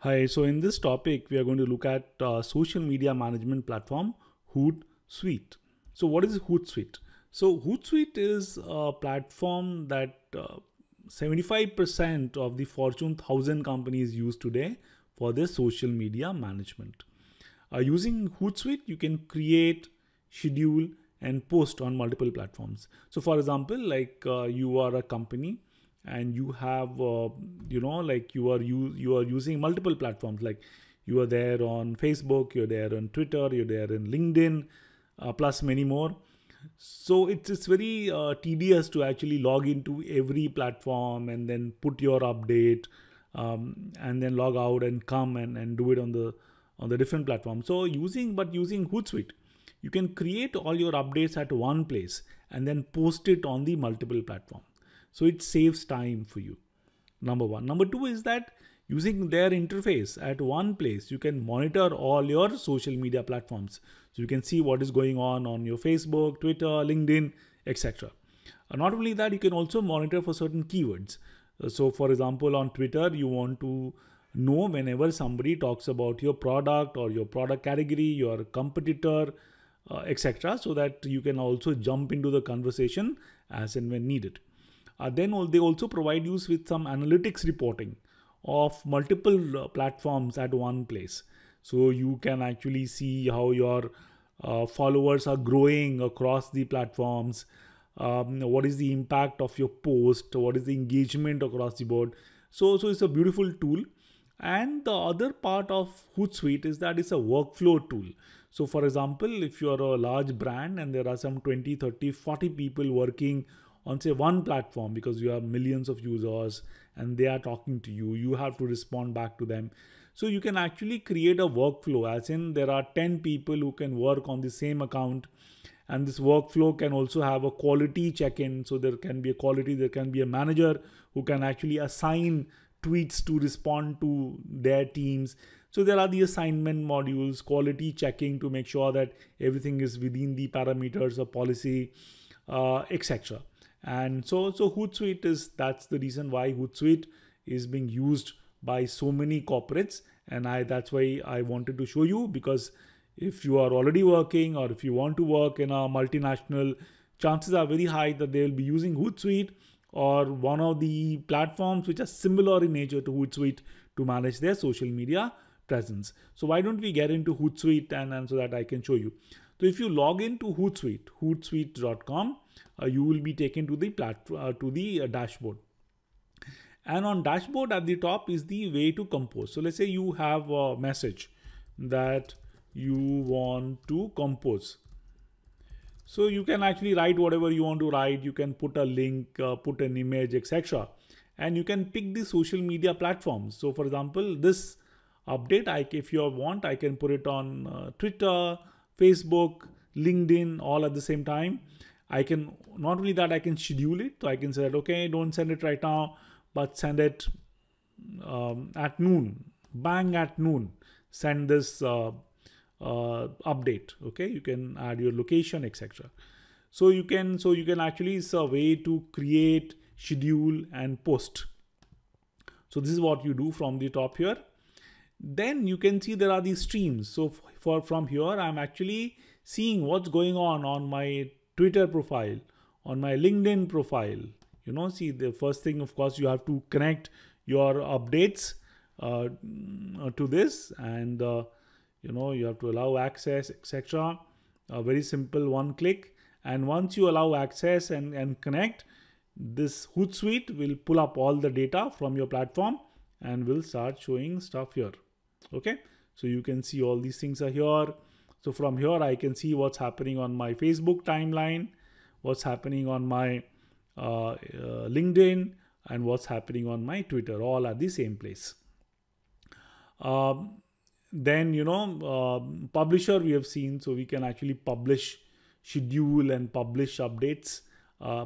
Hi, so in this topic, we are going to look at social media management platform Hootsuite. So, what is Hootsuite? So, Hootsuite is a platform that 75% of the Fortune 1000 companies use today for their social media management. Using Hootsuite, you can create, schedule, and post on multiple platforms. So, for example, like you are a company and you have, like you are using multiple platforms. Like you are there on Facebook, you're there on Twitter, you're there in LinkedIn, plus many more. So it's very tedious to actually log into every platform and then put your update, and then log out and come and do it on the different platforms. So using Hootsuite, you can create all your updates at one place and then post it on the multiple platforms. So it saves time for you. Number one. Number two is that using their interface at one place, you can monitor all your social media platforms. So you can see what is going on your Facebook, Twitter, LinkedIn, etc. Not only that, you can also monitor for certain keywords. So for example, on Twitter, you want to know whenever somebody talks about your product or your product category, your competitor, etc. So that you can also jump into the conversation as and when needed. Then they also provide you with some analytics reporting of multiple platforms at one place. So you can actually see how your followers are growing across the platforms. What is the impact of your post? What is the engagement across the board? So it's a beautiful tool. And the other part of Hootsuite is that it's a workflow tool. So for example, if you're a large brand and there are some 20, 30, 40 people working on say one platform because you have millions of users and they are talking to you, you have to respond back to them. So you can actually create a workflow, as in there are 10 people who can work on the same account, and this workflow can also have a quality check-in. So there can be a quality, there can be a manager who can actually assign tweets to respond to their teams. So there are the assignment modules, quality checking to make sure that everything is within the parameters of policy, etc. And so Hootsuite is, that's the reason why Hootsuite is being used by so many corporates. And that's why I wanted to show you, because if you are already working or if you want to work in a multinational, chances are very high that they will be using Hootsuite or one of the platforms which are similar in nature to Hootsuite to manage their social media presence. So why don't we get into Hootsuite and so that I can show you. So if you log into Hootsuite, hootsuite.com, you will be taken to the dashboard. And on dashboard at the top is the way to compose. So let's say you have a message that you want to compose. So you can actually write whatever you want to write. You can put a link, put an image, etc. And you can pick the social media platforms. So for example, this update, if you want, I can put it on Twitter, Facebook, LinkedIn, all at the same time. I can, not only that, I can schedule it. So I can say that, okay, don't send it right now, but send it at noon, bang at noon, send this update. Okay, you can add your location, etc. So you can actually, it's a way to create, schedule, and post. So this is what you do from the top here. Then you can see there are these streams. So from here, I'm actually seeing what's going on my Twitter profile, on my LinkedIn profile. See, the first thing, of course, you have to connect your updates to this, and you have to allow access, etc. Very simple, one click. And once you allow access and connect, this Hootsuite will pull up all the data from your platform and will start showing stuff here. Okay, so you can see all these things are here. So from here, I can see what's happening on my Facebook timeline, what's happening on my LinkedIn, and what's happening on my Twitter, all at the same place. Then publisher we have seen, so we can actually publish, schedule, and publish updates,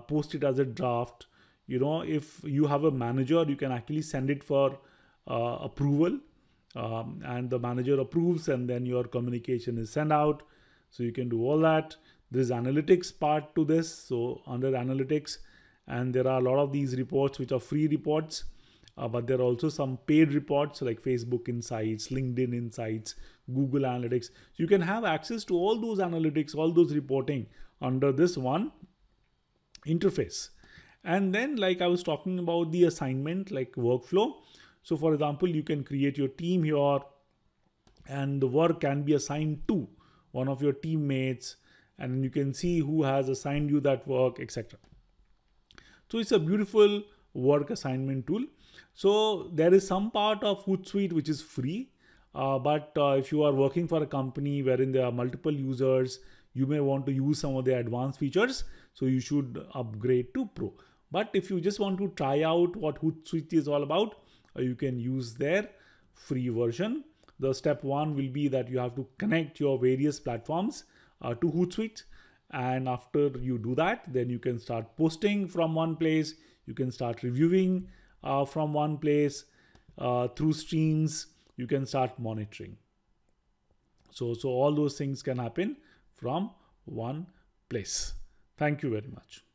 post it as a draft. If you have a manager, you can actually send it for approval, and the manager approves, and then your communication is sent out. So you can do all that. There's analytics part to this. So under analytics, and there are a lot of these reports which are free reports. but there are also some paid reports like Facebook Insights, LinkedIn Insights, Google Analytics. So you can have access to all those analytics, all those reporting under this one interface. And then, like I was talking about the assignment, like workflow. So for example, you can create your team here, and the work can be assigned to one of your teammates, and you can see who has assigned you that work, etc. So it's a beautiful work assignment tool. So there is some part of Hootsuite which is free, but if you are working for a company wherein there are multiple users, you may want to use some of the advanced features. So you should upgrade to Pro. But if you just want to try out what Hootsuite is all about, you can use their free version. The step one will be that you have to connect your various platforms to Hootsuite. And after you do that, then you can start posting from one place. You can start reviewing from one place through streams. You can start monitoring. So all those things can happen from one place. Thank you very much.